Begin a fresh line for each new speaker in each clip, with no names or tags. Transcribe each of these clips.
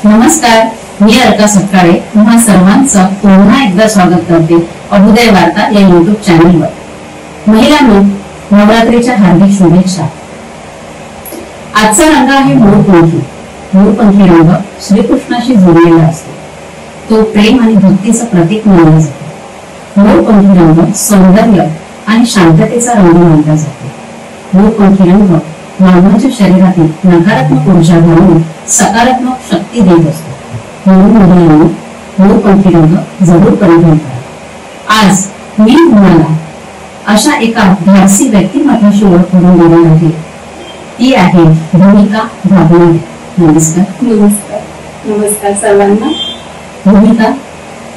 नमस्कार, मी अर्का सकाळे तुम्हा सर्वांचं पुन्हा एकदा स्वागत करते अभुदय वार्ता या युट्यूब चॅनलवर। महिलांनो, नवरात्रीच्या हार्दिक शुभेच्छा। आजचा रंग आहे मोरपंखी। मोरपंखी रंग श्रीकृष्णाशी जोडलेला असतो। तो प्रेम आणि भक्तीचं प्रतीक मानला जातो। मोरपंखी रंग सौंदर्य आणि शांततेचा रंग मानला जातो। मोरपंखी रंग मानवाच्या शरीरातील नकारात्मक ऊर्जा घालून सकारात्मक शक्ती देत असतो। म्हणून महिलांनी मोरपंखी रंग जरूर परिधान करा। आज मी तुम्हाला अशा एका धाडसी व्यक्तिमत्वाची ओळख करून देणार आहे। ती आहे भूमिका भागवत। नमस्कार।
नमस्कार नमस्कार सर्वांना।
भूमिका,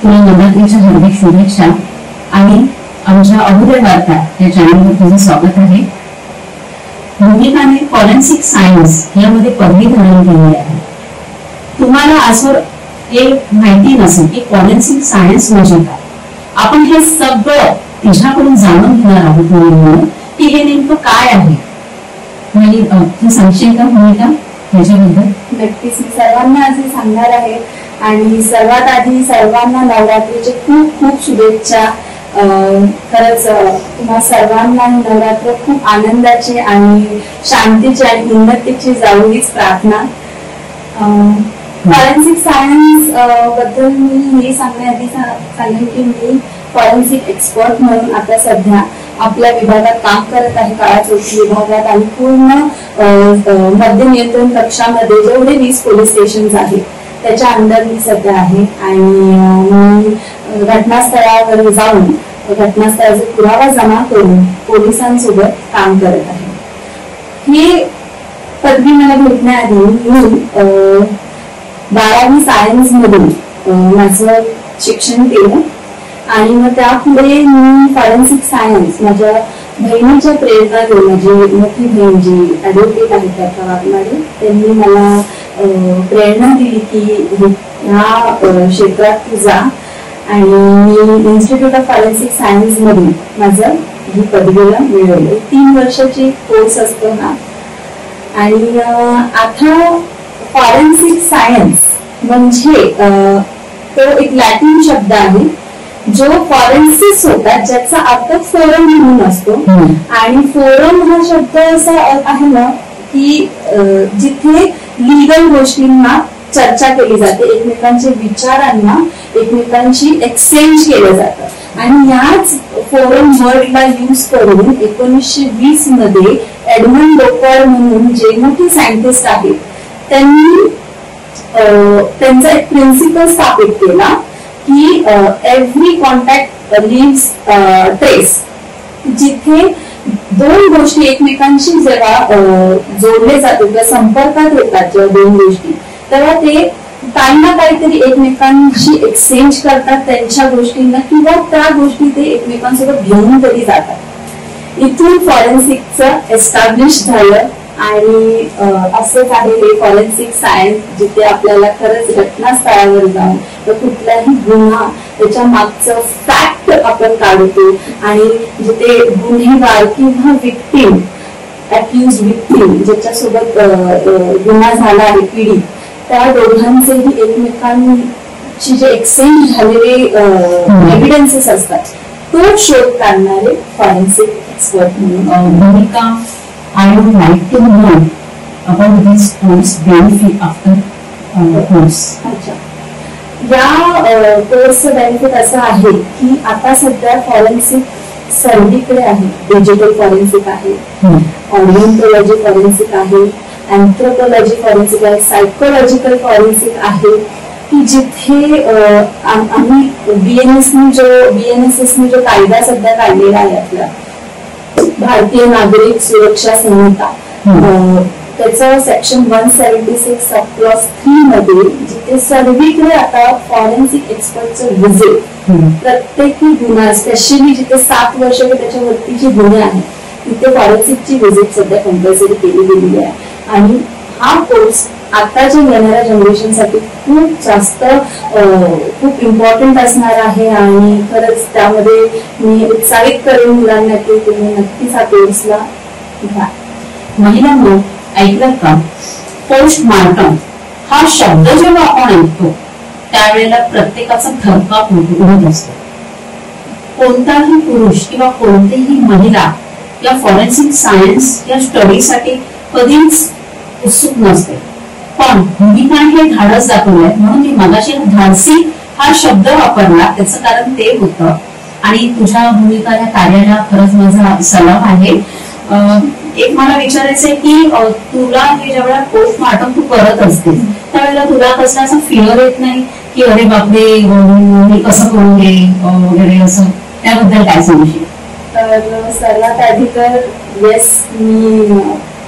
तुला नवरात्रीच्या हार्दिक शुभेच्छा आणि आमच्या अभुदय वार्ता या चॅनलवर तुझं स्वागत आहे। भूमिकाने फॉरेन्सिक सायन्स यामध्ये पदवी धारण केली आहे। तुम्हाला असं हे माहिती नसेल की फॉरेन्सिक सायन्स म्हणजे काय। आपण हे सगळं तिच्याकडून जाणून घेणार आहोत म्हणून की हे नेमकं काय आहे। तू सांगशील का भूमिका याच्याबद्दल?
नक्कीच, मी सर्वांना आज सांगणार आहे आणि सर्वात आधी सर्वांना नवरात्रीचे खूप खूप शुभेच्छा। खरंच तुम्हा सर्वांना नवरात्र खूप आनंदाची आणि शांतीची आणि उन्नतीची जाऊ हीच प्रार्थना। फॉरेन्सिक सायन्स बद्दल मी हे सांगण्याआधी सांगेन की मी फॉरेन्सिक एक्सपर्ट म्हणून आता सध्या आपल्या विभागात काम करत आहे, काळा चौकी विभागात, आणि पूर्ण मद्य नियंत्रण कक्षामध्ये जेवढे 20 पोलीस स्टेशन आहेत त्याच्या अंडर मी सध्या आहे। आणि मी घटनास्थळावर जाऊन घटनास्थळाचा पुरावा जमा करून पोलिसांसोबत काम करत आहे। ही पदवी मला भेटण्याआधी मी 12वी सायन्स मधून माझं शिक्षण केलं आणि मग त्यापुढे मी फॉरेन्सिक सायन्स माझ्या बहिणीच्या प्रेरणा घेऊन, माझी मोठी बहीण जी ऍडव्होकेट आहे त्या वागणारे, त्यांनी मला प्रेरणा दिली की ह्या क्षेत्रात तू जा, आणि मी इन्स्टिट्यूट ऑफ फॉरेन्सिक सायन्स मधून माझं ही पदवीला मिळवलं। 3 वर्षाची कोर्स असतो हा। आणि आता फॉरेन्सिक सायन्स म्हणजे तो एक लॅटिन शब्द आहे जो फॉरेन्सिस होता, ज्याचा अर्थ फोरम म्हणून असतो। आणि फोरम हा शब्द असा आहे ना की जिथे लीगल गोष्टींना चर्चा केली जाते, एकमेकांच्या विचारांना एकमेकांशी एक्सचेंज केलं जातं। आणि याच फोरम वर्डला यूज करून 1920 मध्ये एडमंड लोकर म्हणून जे मोठे सायंटिस्ट आहेत त्यांनी त्यांचा एक प्रिन्सिपल स्थापित केला की एव्हरी कॉन्टॅक्ट लिव्स ट्रेस। जिथे 2 गोष्टी एकमेकांशी जेव्हा जोडले जातात किंवा संपर्कात येतात जेव्हा 2 गोष्टी, तेव्हा ते काही ना काहीतरी एकमेकांशी एक्सचेंज करतात त्यांच्या गोष्टींना, किंवा त्या गोष्टी ते एकमेकांसोबत घेऊन तरी जातात। इथून फॉरेन्सिकचं एस्टॅब्लिश झालं आणि असंच आहे हे फॉरेन्सिक सायन्स, जिथे आपल्याला खरंच घटनास्थळावर जाऊन कुठलाही गुन्हा त्याच्या मागचं फॅक्ट आपण काढतो, आणि जिथे गुन्हेगार किंवा विक्टीम, अक्यूज विक्टीम ज्याच्यासोबत गुन्हा झाला आहे पीडित, त्या दोघांचेही एकमेकांची जे एक्सचेंज झालेले एव्हिडन्सेस असतात तो शोध काढणारे फॉरेन्सिक एक्सपर्ट म्हणून।
भूमिका, I would like to know about this course benefit after course.
अच्छा, या कोर्सचं बेनिफिट असं आहे की आता सध्या फॉरेन्सिक सर्वीकडे आहे। डिजिटल फॉरेन्सिक आहे, ऑडिओन्टॉलॉजी फॉरेन्सिक आहे, अँथ्रोपोलॉजी फॉरेन्सिक आहे, सायकोलॉजिकल फॉरेन्सिक आहे, की जिथे आम्ही BNSS जो कायदा सध्या काढलेला आहे आपला भारतीय नागरिक सुरक्षा संहिता, त्याचं सेक्शन 176 सब क्लॉज 3 मध्ये जिथे सर्वीकडे आता फॉरेन्सिक एक्सपर्टचं व्हिजिट प्रत्येकी गुन्हा, स्पेशली जिथे 7 वर्ष त्याच्यावरतीचे गुन्हे आहेत तिथे फॉरेन्सिकची व्हिजिट सध्या कंपल्सरी केली गेलेली आहे। आणि हा कोर्स आताच्या येणाऱ्या जनरेशनसाठी खूप जास्त खूप इम्पॉर्टंट असणार आहे, आणि खरंच त्यामध्ये मी उत्साहित करेन मुलांना की तुम्ही नक्कीच हा कोर्सला घ्या।
महिलांना ऐकलं का, पोस्टमार्टम हा शब्द जेव्हा आपण ऐकतो त्यावेळेला प्रत्येकाचा थरकाप उडत असतो. कोणताही पुरुष किंवा कोणतीही महिला या फॉरेन्सिक सायन्स या स्टडीसाठी कधीच उत्सुक नसते. पण भूमिकाने हे धाडस दाखवलंय म्हणून मी मगाशी धाडसी हा शब्द वापरला. त्याचं कारण ते होतं. आणि तुझ्या भूमिका या कार्याला खरंच माझा सलाम आहे. एक मला विचारायचंय की तुला हे जेव्हा पोस्टमॉर्टम तू करत असतेस त्यावेळेला तुला कसला असा फिअर येत नाही की अरे बापरे मी कसं करून घे वगैरे असं, त्याबद्दल काय सांगशील?
तर सर्वात आधी तर येस, मी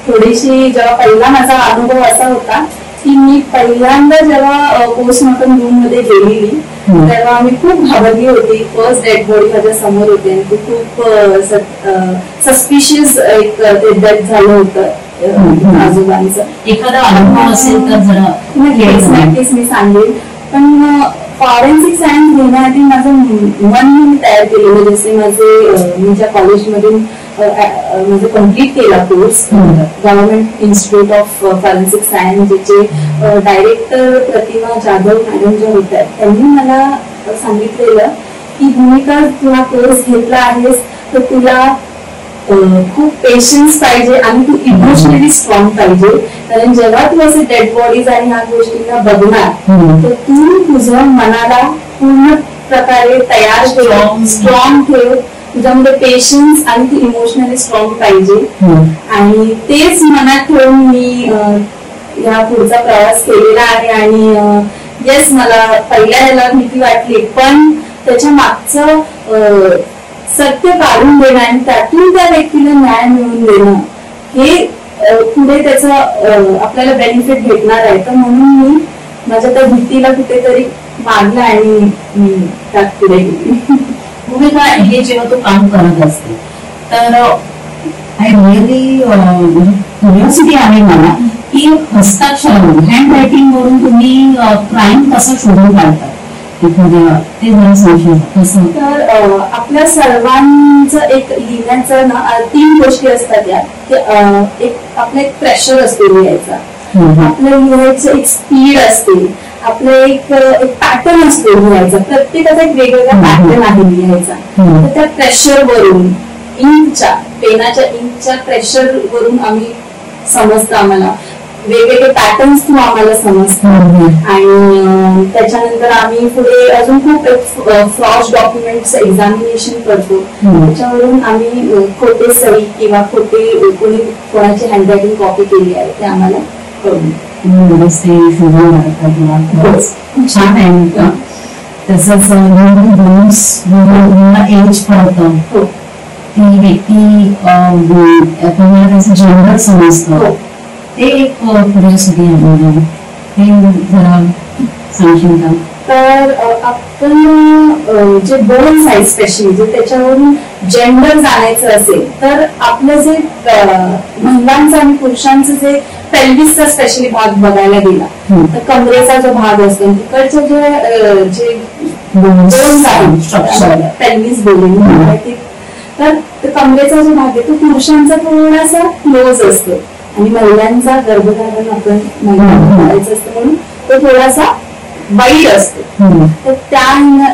थोडीशी जेव्हा पहिला माझा अनुभव असा होता की मी पहिल्यांदा जेव्हा पोस्टमॉर्टम रूम मध्ये गेलेली तेव्हा मी खूप घाबरली होती. फर्स्ट डेड बॉडी माझ्या समोर होती आणि ते खूप सस्पिशियस एक ते डेथ झालं होतं आजोबांचं.
एखादा अनुभव असेल तर जरा
नक्कीच मी सांगेन. पण फॉरेन्सिक सायन्स घेण्याआधी माझं मन मी तयार केलेलं. जसे मी ज्या कॉलेजमधून म्हणजे कम्प्लीट केला course, government institute of forensic science, ज्याचे डायरेक्टर प्रतिमा जाधव मॅडम ज्या होत्या त्यांनी मला सांगितलेलं की भूमिका तुला कोर्स घेतला आहेस तर तुला खूप पेशन्स पाहिजे आणि तू इमोशनली स्ट्रॉंग पाहिजे. कारण जेव्हा तू असे डेड बॉडीज आणि ह्या गोष्टींना बघणार तर तू तुझ्या मनाला पूर्ण प्रकारे तयार ठेव, स्ट्रॉंग ठेव. तुझ्यामध्ये पेशन्स आणि तू इमोशनली स्ट्रॉंग पाहिजे. आणि तेच मनात ठेवून मी या पुढचा प्रवास केलेला आहे. आणि येस, मला पहिल्या ह्याला भीती वाटली पण त्याच्या मागचं सत्य काढून देणं आणि त्यातून त्या व्यक्तीला न्याय मिळवून देणं हे पुढे त्याचा आपल्याला बेनिफिट भेटणार आहे. तर म्हणून मी माझ्या त्या भीतीला कुठेतरी मारलं आणि मी त्यात पुढे गेली.
भूमिका, हे जेव्हा तू काम करत असते तर आय रिअली क्युरिओसिटी आहे मला की हस्ताक्षरावरून, हँड रायटिंग वरून तुम्ही क्राईम कसं शोधून काढतात ते जरा सांगशील कसं?
तर आपल्या सर्वांचं एक लिहिण्याचं ना 3 गोष्टी असतात यात. एक आपलं एक प्रेशर असतो लिहायचा, आपलं लिहायचं एक स्पीड असते, आपलं एक पॅटर्न असतो लिहायचा. प्रत्येकाचा एक वेगवेगळा पॅटर्न आहे लिहायचा. तर त्या प्रेशर वरून पेनाच्या इंकच्या प्रेशर वरून आम्ही समजतं, आम्हाला वेगवेगळे पॅटर्न्स थ्रू आम्हाला समजतात. आणि त्याच्यानंतर आम्ही पुढे अजून खूप फ्रॉड डॉक्युमेंट्स एक्झामिनेशन करतो. त्याच्यावरून आम्ही खोटे सही किंवा खोटे कोणाची हँडरायटिंग कॉपी केली आहे ते आम्हाला कळून
छान आहे. तसंच एज पडतं ती व्यक्ती तुम्हाला त्याचं जेंडर समजतं ते एक क्युरिओसिटी आहे. हे जरा सांगशील का?
तर आपण जे बोन्स आहेत स्पेशली जे त्याच्यावरून जेंडर जाणायचं असेल तर आपलं जे महिलांचं आणि पुरुषांचं जे पेल्विसचा स्पेशली भाग बघायला गेला तर कमरेचा जो भाग असतो तिकडचे जे बोन्स आहेत पेल्विस बोलून तर कमरेचा जो भाग आहे तो पुरुषांचा थोडासा क्लोज असतो आणि महिलांचा गर्भधारण आपण करायचं असतं म्हणून तो थोडासा वाईड असतो. तर त्या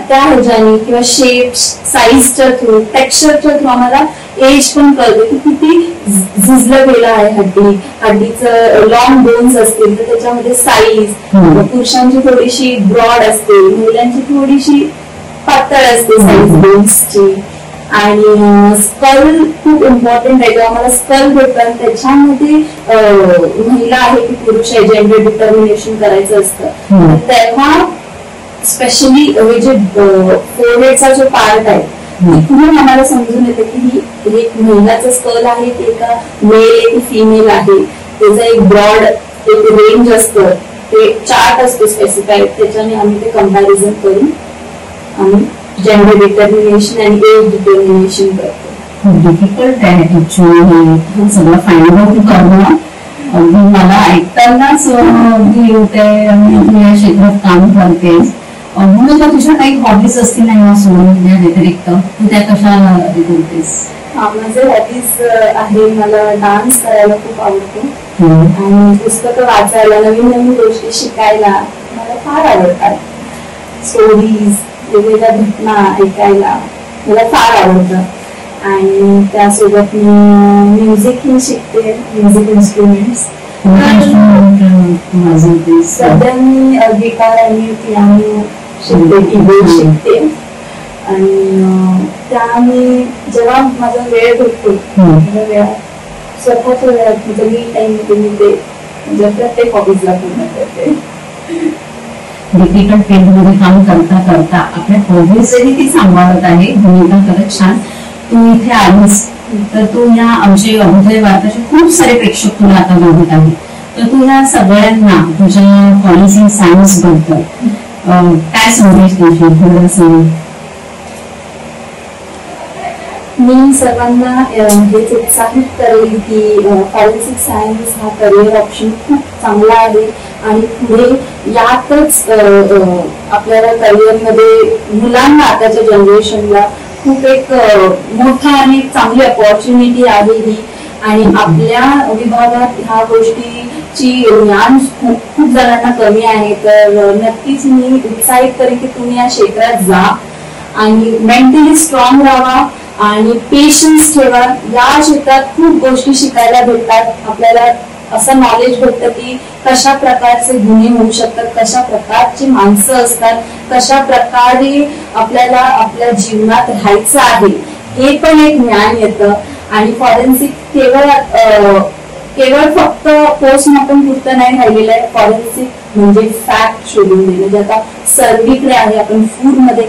ह्याच्याने किंवा शेप साईजच्या थ्रू टेक्स्चरच्या थ्रू आम्हाला एज पण कळते की किती झिजलं गेलं आहे हड्डीचं लॉंग बोन्स असतील तर त्याच्यामध्ये साईज पुरुषांची थोडीशी ब्रॉड असते, महिलांची थोडीशी पातळ असते साईज बोन्सची. आणि स्कल खूप इम्पॉर्टंट आहे. जेव्हा आम्हाला स्कल भेटतात त्याच्यामध्ये महिला आहे की पुरुष आहे जेंडर डिटर्मिनेशन करायचं असतं. तेव्हा स्पेशली हे जे फोरहेडचा जो पार्ट आहे तिकडून आम्हाला समजून येतं की ही एक महिलाचं स्कल आहे की एका मेल आहे की फिमेल आहे. त्याचं एक ब्रॉड एक रेंज असतं, ते चार्ट असतो स्पेसिफाईड, त्याच्याने आम्ही ते कम्पॅरिझन करून आम्ही जेंडर डिटर्मिनेशन आणि एज डिटर्मिनेशन करतो.
खूप डिफिकल्ट आहे ऍक्च्युअली हे सगळं फाइंड आउट करणं. अगदी मला ऐकतानाच अगदी होते आणि मी या क्षेत्रात काम करतेस म्हणून तुझ्या काही हॉबीज असतील नाही या सोडून या व्यतिरिक्त तू त्या कशा करतेस?
माझे हॉबीज आहे, मला डान्स करायला खूप आवडतो. आणि पुस्तकं वाचायला, नवीन नवीन गोष्टी शिकायला मला फार आवडतात. स्टोरीज, वेगवेगळ्या घटना ऐकायला मला फार आवडतं. आणि त्यासोबत मी म्युझिकही शिकते, म्युझिक इन्स्ट्रुमेंट्स. सध्या मी गिटार आणि पियानो शिकते, कीबोर्ड शिकते. आणि त्या मी जेव्हा माझा वेळ भेटतो माझ्या वेळात स्वतःच्या वेळात म्हणजे मी टाइम मी ते म्हणजे प्रत्येक हॉबीजला पूर्ण करते.
डिजिटल फील्ड मध्ये काम करता करता आपल्या हॉबीजही ती सांभाळत आहे. भूमिका खरंच छान. तू इथे आलीस तर तू या आमचे अभुदय वार्ताचे खूप सारे प्रेक्षक तुला आता बघत आहेत, तर तू या सगळ्यांना तुझ्या पॉलिसी सायन्स बद्दल काय संदेश देशील थोडं सांग.
मी सर्वांना हेच उत्साहित करेल की फॉरेन्सिक सायन्स हा करिअर ऑप्शन खूप चांगला आहे आणि पुढे यातच आपल्याला करिअरमध्ये मुलांना आताच्या जनरेशनला खूप एक मोठा आणि चांगली अपॉर्च्युनिटी आहे ही. आणि आपल्या विभागात ह्या गोष्टीची ज्ञान खूप जणांना कमी आहे, तर नक्कीच मी उत्साहित करेन की तुम्ही या क्षेत्रात जा आणि मेंटली स्ट्रॉंग राहा आणि पेशन्स ठेवा. या क्षेत्रात खूप गोष्टी शिकायला भेटतात. आपल्याला असं नॉलेज भेटतं की कशा प्रकारचे गुन्हे होऊ शकतात, कशा प्रकारची माणसं असतात, कशा प्रकारे आपल्याला आपल्या जीवनात राहायचं आहे हे पण एक ज्ञान येतं. आणि फॉरेन्सिक केवळ फक्त पोस्टमॉर्टम पुरतं नाही राहिलेलं आहे. फॉरेन्सिक म्हणजे फॅक्ट शोधून देणं, जे आता सर्वीकडे आहे. आपण फूड मध्ये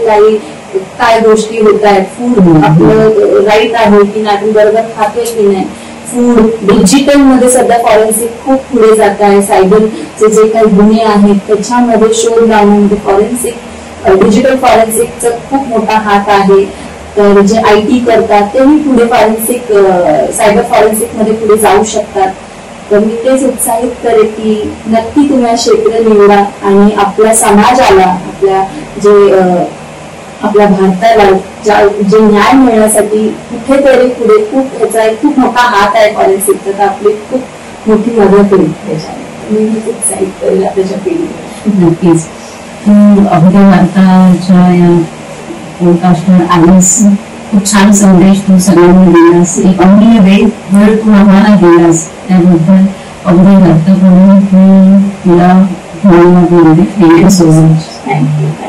काय गोष्टी होत आहेत, फूड आपलं राईट आहे की नाही, बरोबर खातोय की नाही, फूड डिजिटल मध्ये सध्या फॉरेन्सिक खूप पुढे जात आहे. सायबरचे जे काही गुन्हे आहेत त्याच्यामध्ये शोध लावण्यामध्ये फॉरेन्सिक डिजिटल फॉरेन्सिकचा खूप मोठा हात आहे. तर जे IT करतात तेही पुढे फॉरेन्सिक सायबर फॉरेन्सिक मध्ये पुढे जाऊ शकतात. तर मी तेच उत्साहित करेन की नक्की तुम्ही हे क्षेत्र निवडा आणि आपल्या समाजाला, आपल्या भारताला जे न्याय मिळण्यासाठी कुठेतरी पुढे खूप मोठा हात आहे फॉरेन्सिकचा, तर आपली खूप मोठी मदत होईल त्याच्यामध्ये. मी उत्साहित करेल त्याच्या पिढीला.
नक्कीच. तू अभुदय वार्ताच्या या पॉडकास्टवर आलीस, खूप छान संदेश तू सगळ्यांना दिलास, एक अमूल्य वेळ तू आम्हाला दिलास, त्याबद्दल अभुदय वार्ताकडून मी तुला धन्यवाद देते. Thank you so much.
थँक्यू.